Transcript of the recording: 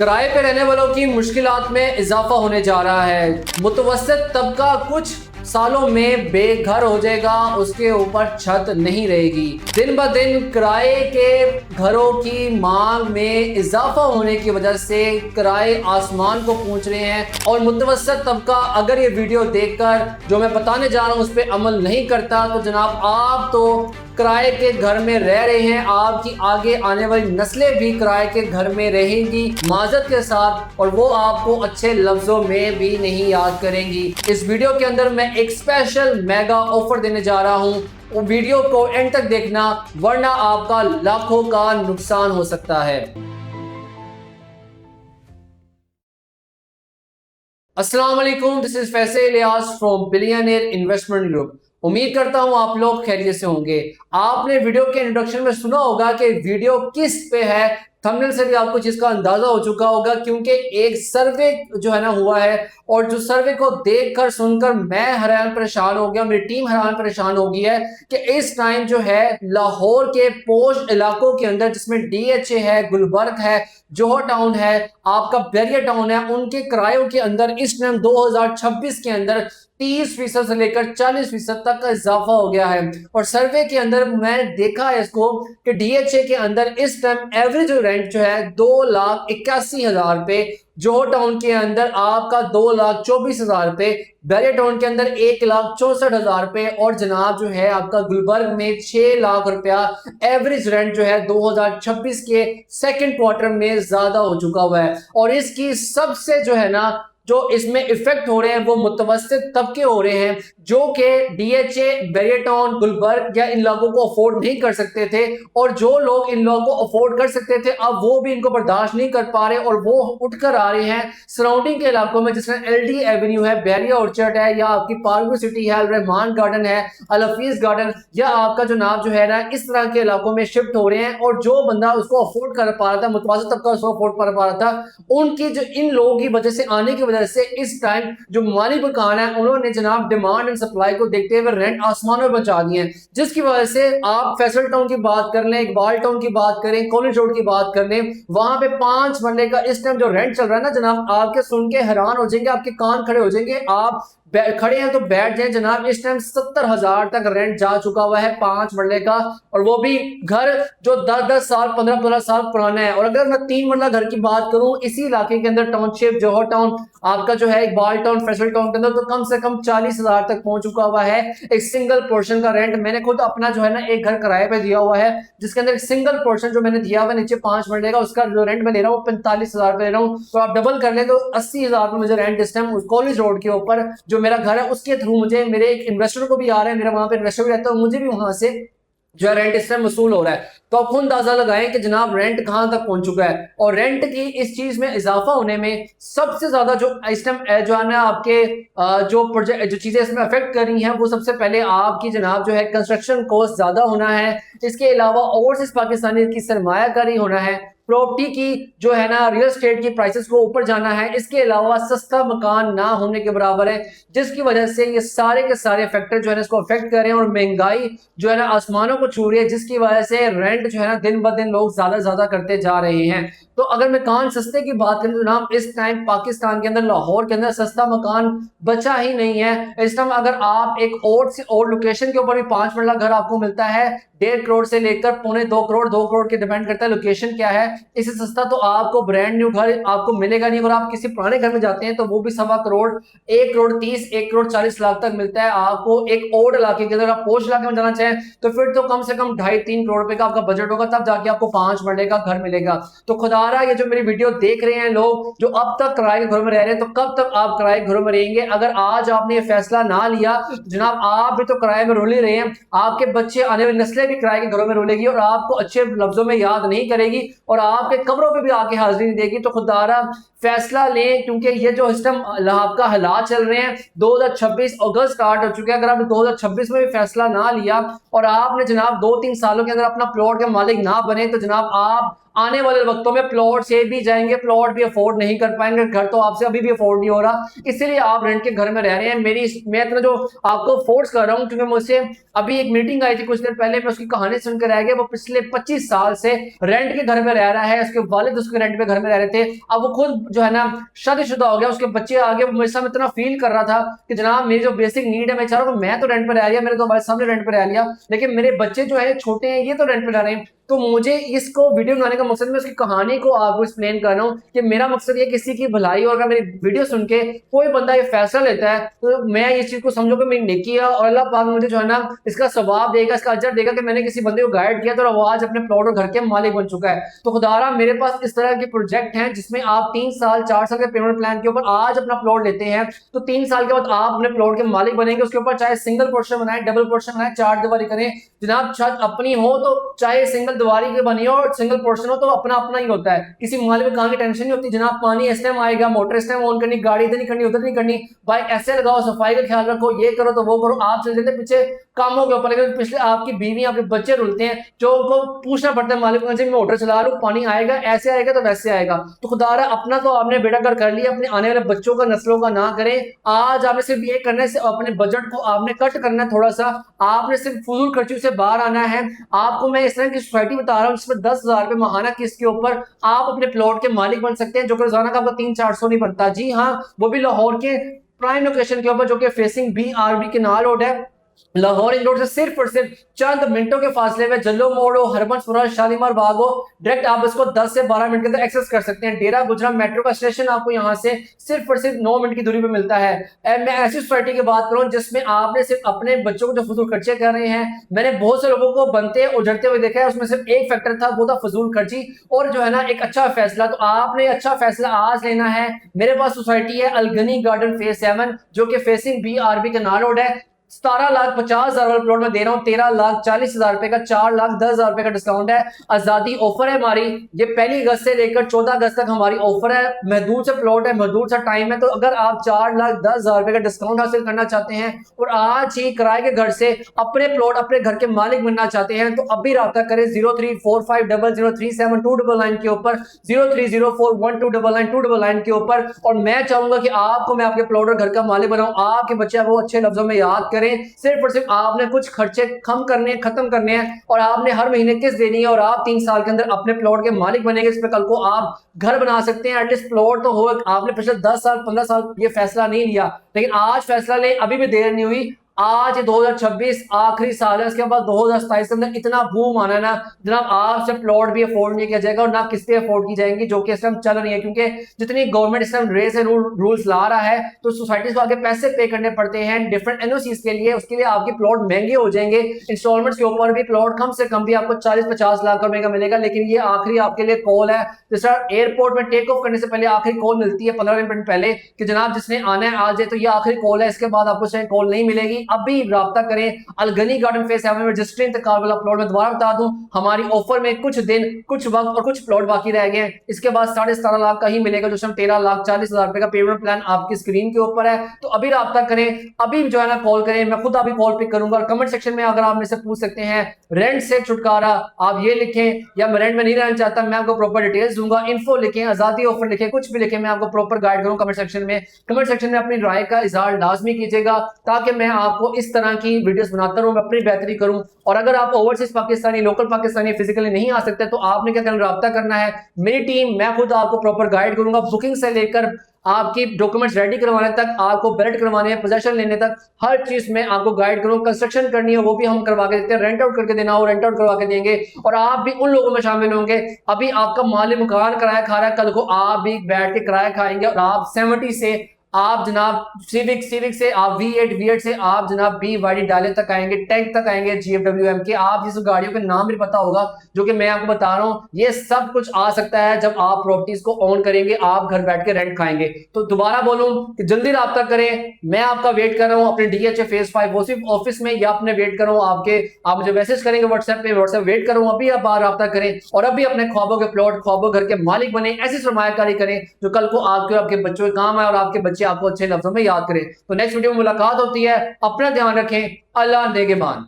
किराए पे रहने वालों की मुश्किलात में इजाफा होने जा रहा है। मुतवस्सित तबका कुछ सालों में बेघर हो जाएगा, उसके ऊपर छत नहीं रहेगी। दिन ब दिन किराए के घरों की मांग में इजाफा होने की वजह से किराए आसमान को पहुंच रहे हैं और मुतवस्सित तबका अगर ये वीडियो देखकर जो मैं बताने जा रहा हूं उस पर अमल नहीं करता तो जनाब आप तो किराए के घर में रह रहे हैं, आपकी आगे आने वाली नस्लें भी किराए के घर में रहेंगी माजत के साथ, और वो आपको अच्छे लफ्जों में भी नहीं याद करेंगी। इस वीडियो के अंदर मैं एक स्पेशल मेगा ऑफर देने जा रहा हूं, वो वीडियो को एंड तक देखना वरना आपका लाखों का नुकसान हो सकता है। अस्सलाम वालेकुम, this is Faisal Ilyas from billionaire investment group. उम्मीद करता हूं आप लोग खैरियत से होंगे। आपने वीडियो के इंट्रोडक्शन में सुना होगा कि वीडियो किस पे है, थंबनेल से भी आपको चीज का अंदाजा हो चुका होगा क्योंकि एक सर्वे जो है ना हुआ है, और जो सर्वे को देखकर सुनकर मैं हैरान परेशान हो गया, मेरी टीम हैरान परेशान हो गई है कि इस टाइम जो है लाहौर के पोश इलाकों के अंदर जिसमें डीएचए है, गुलबर्ग है, जोहर टाउन है, आपका बैरिया टाउन है, उनके किरायों के अंदर इस टाइम 2026 के अंदर 30% से लेकर 40% तक का इजाफा हो गया है। और सर्वे के अंदर मैं देखा है इसको कि डीएचए के अंदर इस टाइम एवरेज रेंट जो है 2,81,000 रुपए, जोहर टाउन के अंदर आपका 2,24,000 रुपए, बैरिया टाउन के अंदर 1,64,000 रुपए, और जनाब जो है आपका गुलबर्ग में 6 लाख रुपया एवरेज रेंट जो है 2026 के सेकंड क्वार्टर में ज्यादा हो चुका हुआ है। और इसकी सबसे जो है ना जो इसमें इफेक्ट हो रहे हैं वो मुतवस्सित तबके हो रहे हैं जो कि डीएचए, बैरिया टाउन, गुलबर्ग या इन लोगों को अफोर्ड नहीं कर सकते थे, और जो लोग इन लोगों को अफोर्ड कर सकते थे अब वो भी इनको बर्दाश्त नहीं कर पा रहे और वो उठकर आ रहे हैं सराउंडिंग के इलाकों में, जिसमें एलडी एवेन्यू है, बैरिया ऑर्चर्ड है, या आपकी पार्क सिटी है, रहमान गार्डन है, अलफीज गार्डन, या आपका जो नाम जो है ना इस तरह के इलाकों में शिफ्ट हो रहे हैं। और जो बंदा उसको अफोर्ड कर पा रहा था, मुतवस्सित तबका उसको अफोर्ड कर पा रहा था, उनकी जो इन लोगों की वजह से आने की वजह से इस टाइम जो माली बुकान है उन्होंने जनाब डिमांड एंड सप्लाई को देखते हुए रेंट आसमान में पहुंचा दिए हैं, जिसकी वजह से आप फैसल टाउन की बात कर लें, इकबाल टाउन की बात करें, कॉलेज रोड की बात कर लें, वहां पे 5 मरले का इस टाइम जो रेंट चल रहा है ना जनाब, आपके सुन के हैरान हो जाएंगे, आपके कान खड़े हो जाएंगे, आप खड़े हैं तो बैठ जाएं जनाब। इस टाइम 70,000 तक रेंट जा चुका हुआ है 5 मरले का, और वो भी घर जो 10-10 साल 15-15 साल पुराना है। और अगर मैं 3 मरला घर की बात करूं इसी इलाके के अंदर, टाउनशिप, जोहर टाउन, आपका जो है इकबाल टाउन, फैसल टाउन के अंदर, तो कम से कम 40,000 तक पहुंच चुका हुआ है एक सिंगल पोर्शन का रेंट। मैंने खुद अपना जो है ना एक घर किराए पे दिया हुआ है जिसके अंदर एक सिंगल पोर्शन जो मैंने दिया हुआ है नीचे 5 मरले का, उसका जो रेंट मैं ले रहा हूँ 45,000 ले रहा हूँ। तो आप डबल कर ले तो 80,000 मुझे रेंट इस टाइम कॉलेज रोड के ऊपर जो मेरा घर है उसके थ्रू मुझे, मेरे एक इन्वेस्टर को भी आ रहा है, मेरा वहां पे इन्वेस्टर भी रहता है, मुझे भी वहां से जो है रेंट इस टाइम वसूल हो रहा है। तो आप खुद अंदाजा लगाएं कि जनाब रेंट कहां तक पहुंच चुका है। और रेंट की इस चीज में इजाफा होने में सबसे ज्यादा जो इस टाइम जो है ना आपके जो प्रोजेक्ट जो चीजें इसमें अफेक्ट कर रही हैं वो सबसे पहले आपकी जनाब जो है कंस्ट्रक्शन कॉस्ट ज्यादा होना है, इसके अलावा ओवरसीज पाकिस्तानी की सरमायाकारी होना है, प्रॉपर्टी की जो है ना रियल एस्टेट की प्राइसेस को ऊपर जाना है, इसके अलावा सस्ता मकान ना होने के बराबर है, जिसकी वजह से ये सारे के सारे फैक्टर जो है ना इसको अफेक्ट कर रहे हैं। और महंगाई जो है ना आसमानों को छू रही है, जिसकी वजह से रेंट जो है ना दिन ब दिन लोग ज्यादा करते जा रहे हैं। तो अगर मैं मकान सस्ते की बात करें तो जनाब इस टाइम पाकिस्तान के अंदर लाहौर के अंदर सस्ता मकान बचा ही नहीं है। इस टाइम अगर आप एक और से और लोकेशन के ऊपर भी 5 मरला घर आपको मिलता है 1.5 करोड़ से लेकर 2.25 करोड़, 2 करोड़ के डिपेंड करता है लोकेशन क्या है, इससे सस्ता तो आपको ब्रांड न्यू घर आपको मिलेगा नहीं। अगर आप किसी पुराने घर में जाते हैं तो वो भी 1.25 करोड़, 1 करोड़ 30, 1 करोड़ 40 लाख तक मिलता है आपको। एक ओल्ड इलाके के अंदर आप पोश इलाके में जाना चाहें तो फिर तो कम से कम 2.5-3 करोड़ रुपए का आपका बजट होगा, तब जाके आपको 5 मरले का घर मिलेगा। तो खुदारा ये जो मेरी वीडियो देख रहे हैं लोग जो अब तक किराए के घरों में रह रहे हैं, तो कब तक आप किराए के घरों में रहेंगे? अगर आज आपने ये फैसला ना लिया तो जनाब आप भी तो किराए में रोल ही रहे हैं, आपके बच्चे आने वाली नस्लें भी किराए के घरों में रोलेगी और आपको अच्छे लफ्जों में याद नहीं करेगी और आपके कब्रों पे भी आके हाजिरी नहीं देगी। तो खुदारा फैसला लें, क्योंकि ये जो सिस्टम आपका हालात चल रहे हैं 2026 अगस्त स्टार्ट हो चुके हैं। अगर आपने 2026 में भी फैसला ना लिया और आपने जनाब 2-3 सालों के अंदर अपना प्लॉट के मालिक ना बने तो जनाब आप आने वाले वक्तों में प्लॉट से भी जाएंगे, प्लॉट भी अफोर्ड नहीं कर पाएंगे, घर तो आपसे अभी भी अफोर्ड नहीं हो रहा, इसीलिए आप रेंट के घर में रह रहे हैं। मैं इतना जो आपको फोर्स कर रहा हूँ क्योंकि मुझसे अभी एक मीटिंग आई थी कुछ देर पहले, मैं उसकी कहानी सुनकर रह गया। वो पिछले 25 साल से रेंट के घर में रह रहा है, उसके वालिद उसके रेंट पे घर में रह रहे थे, अब वो खुद जो है ना शादीशुदा हो गया, उसके बच्चे आ गए। मेरे साथ इतना फील कर रहा था कि जनाब मेरी जो बेसिक नीड है, मैं चाह रहा हूँ, मैं तो रेंट पे रह लिया, मेरे तो हमारे सामने रेंट पे रह लिया, लेकिन मेरे बच्चे जो है छोटे हैं, ये तो रेंट पे रह रहे हैं। तो मुझे इसको वीडियो बनाने का मकसद, मैं उसकी कहानी को आपको एक्सप्लेन कर रहा हूँ कि मेरा मकसद ये किसी की भलाई, और अगर मेरी वीडियो सुन के कोई बंदा ये फैसला लेता है तो मैं इस चीज को समझो कि मेरी नेकी है, और अल्लाह पाक मुझे जो है ना इसका सवाब देगा, इसका अजर देगा कि मैंने किसी बंदे को गाइड किया तो वो आज अपने प्लॉट और घर के मालिक बन चुका है। तो खुदारा मेरे पास इस तरह के प्रोजेक्ट हैं जिसमें आप 3 साल 4 साल के पेमेंट प्लान के ऊपर आज अपना प्लॉट लेते हैं, तो 3 साल के बाद आप अपने प्लॉट के मालिक बनेंगे। उसके ऊपर चाहे सिंगल पोर्शन बनाए, डबल पोर्शन बनाए, 4 दीवारी करें, जनाब छत अपनी हो तो चाहे सिंगल दीवारी की बनी हो और सिंगल पोर्शन हो तो अपना अपना ही होता है, किसी मालिक में कहां की टेंशन नहीं होती। जनाब पानी इस टाइम आएगा, मोटर इस टाइम ऑन करनी, गाड़ी इधर नहीं करनी उधर नहीं करनी, बाइक ऐसे लगाओ, सफाई का ख्याल रखो, ये करो तो वो करो, आप चल जाते पीछे कामों के ऊपर। लेकिन पिछले आपकी बीवी आपके बच्चे रुलते हैं जो उनको पूछना पड़ता है मालिक से, मैं मोटर चला रहा हूँ, पानी आएगा, ऐसे आएगा तो वैसे आएगा। तो खुदारा अपना तो आपने बेड़ा कर लिया, अपने आने वाले बच्चों का नस्लों का ना करें। आज आपने सिर्फ ये करना है, अपने बजट को आपने कट करना है थोड़ा सा, आपने सिर्फ फजूल खर्ची से बाहर आना है। आपको मैं इस तरह की सोसाइटी बता रहा हूँ जिसमें 10,000 रुपए महाना किस्त के ऊपर आप अपने प्लॉट के मालिक बन सकते हैं, जो कि रोजाना का आपका 300-400 नहीं बनता। जी हाँ, वो भी लाहौर के प्राइम लोकेशन के ऊपर, जो कि फेसिंग BRB केनाल रोड है। लाहौर रिंग रोड से सिर्फ और सिर्फ चंद मिनटों के फासले में जल्लो मोड़ हो, हरबंसपुरा, शालीमार बाग हो, डायरेक्ट आप इसको 10 से 12 मिनट के अंदर एक्सेस कर सकते हैं। डेरा गुजरा मेट्रो का स्टेशन आपको यहाँ से सिर्फ और सिर्फ 9 मिनट की दूरी पे मिलता है। मैं ऐसी सोसाइटी की बात करूँ जिसमें आपने सिर्फ अपने बच्चों को जो फजूल खर्चे कर रहे हैं, मैंने बहुत से लोगों को बनते उजड़ते हुए देखा है, उसमें सिर्फ एक फैक्टर था, वो था फजूल खर्ची और जो है ना एक अच्छा फैसला। तो आपने अच्छा फैसला आज लेना है। मेरे पास सोसाइटी है अलगनी गार्डन फेज 7, जो कि फेसिंग BRB केनाल रोड है। 17,50,000 वाला प्लॉट में दे रहा हूँ 13,40,000 रुपए का, 4,10,000 रुपए का डिस्काउंट है। आजादी ऑफर है हमारी, ये 1 अगस्त से लेकर 14 अगस्त तक हमारी ऑफर है। महदूद से प्लॉट है, महदूद सा टाइम है, तो अगर आप 4,10,000 रुपए का डिस्काउंट हासिल करना चाहते हैं और आज ही किराए के घर से अपने प्लॉट अपने घर के मालिक बनना चाहते हैं, तो अभी राब्ता करें 034500372999 के ऊपर, 0304129999 के ऊपर। और मैं चाहूंगा कि आपको मैं आपके प्लॉट और घर का मालिक बनाऊं, आपके बच्चे को अच्छे लफ्जों में याद करें। सिर्फ और सिर्फ आपने कुछ खर्चे कम करने खत्म करने हैं और आपने हर महीने किस्त देनी है, और आप 3 साल के अंदर अपने प्लॉट के मालिक बनेंगे, इस पे कल को आप घर बना सकते हैं। एटलीस्ट प्लॉट तो हो, आपने पिछले 10 साल 15 साल ये फैसला नहीं लिया, लेकिन आज फैसला ले, अभी भी देर नहीं हुई। आज 2026 आखिरी साल है, उसके बाद 2027 के अंदर इतना बूम आना है ना जनाब, आपसे प्लॉट भी अफोर्ड नहीं किया जाएगा और ना किस्तें अफोर्ड की जाएंगी, जो कि इस टाइम चल रही है। क्योंकि जितनी गवर्नमेंट इस टाइम रेस है रूल्स ला रहा है, तो सोसाइटीज को आगे पैसे पे करने पड़ते हैं डिफरेंट NOCs के लिए, उसके लिए आपके प्लॉट महंगे हो जाएंगे। इंस्टॉलमेंट्स के ऊपर भी प्लॉट कम से कम भी आपको 40-50 लाख रुपए का मिलेगा। लेकिन ये आखिरी आपके लिए कॉल है, जिस तरह एयरपोर्ट में टेक ऑफ करने से पहले आखिरी कॉल मिलती है 15 मिनट पहले कि जनाब जिसने आना है आ जाए, तो ये आखिरी कॉल है, इसके बाद आपको कॉल नहीं मिलेगी। अभी राब्ता करें। अलगनी गार्डन फेज 7 में रजिस्ट्री इंतकाल वाला प्लॉट में दोबारा बता दूं, हमारी ऑफर में कुछ दिन कुछ वक्त और कुछ प्लॉट बाकी रह गए हैं, इसके बाद 17.5 लाख का ही मिलेगा, जो 13,40,000 रुपए का पेमेंट प्लान आपकी स्क्रीन के ऊपर है। तो अभी राब्ता करें, अभी जो है ना कॉल करें, मैं खुद अभी कॉल पिक करूंगा। और कमेंट सेक्शन में अगर आप मेरे से पूछ सकते हैं रेंट से छुटकारा, आप ये लिखें, या मैं रेंट में नहीं रहना चाहता, मैं आपको प्रॉपर डिटेल्स दूंगा, इन्फो लिखें, आजादी ऑफर लिखें, कुछ भी लिखें, मैं आपको प्रॉपर गाइड करूँ कमेंट सेक्शन में। कमेंट सेक्शन में अपनी राय का इजहार लाजमी कीजिएगा, ताकि मैं आपको इस तरह की वीडियोस बनाता रहूं, मैं अपनी बेहतरी करूं। और अगर आप overseas Pakistani, local Pakistani physically नहीं आ सकते, तो आपने क्या करना, राब्ता करना है। मेरी टीम, मैं खुद आपको प्रॉपर गाइड करूंगा, बुकिंग से लेकर आपकी डॉक्यूमेंट्स रेडी करवाने तक, आपको बैलेट करवाने हैं, पोजेशन लेने तक, हर चीज में आपको गाइड करूँ। कंस्ट्रक्शन करनी है वो भी हम करवा के देते हैं, रेंट आउट करके देना हो रेंट आउट करवा के देंगे, और आप भी उन लोगों में शामिल होंगे। अभी आपका मालिक मकान किराया खा रहा है, कल को आप भी बैठ के किराया खाएंगे, और आप 70 से आप जनाब सिविक से आप V8 से आप जनाब BYD डाले तक आएंगे, टैंक तक आएंगे, GFWM के, आप जिस गाड़ियों के नाम भी पता होगा जो कि मैं आपको बता रहा हूँ, ये सब कुछ आ सकता है जब आप प्रॉपर्टीज को ऑन करेंगे, आप घर बैठ के रेंट खाएंगे। तो दोबारा बोलूं कि जल्दी राब्ता करें, मैं आपका वेट कर रहा हूँ अपने DHA फेज 5 वो सिर्फ ऑफिस में, या अपने वेट कर रहा हूँ आपके, आप मुझे मैसेज करेंगे व्हाट्सएप पे, व्हाट्सएप वेट कर रहा हूँ। अभी आप बाहर राब्ता करें और अभी अपने ख्वाबों के प्लॉट, ख्वाबों घर के मालिक बने, ऐसी सरमायाकारी करें जो कल को आपके आपके बच्चों के काम आए और आपके बच्चे आपको अच्छे लफ्जों में याद करें। तो नेक्स्ट वीडियो में मुलाकात होती है, अपना ध्यान रखें, अल्लाह नेगेबान।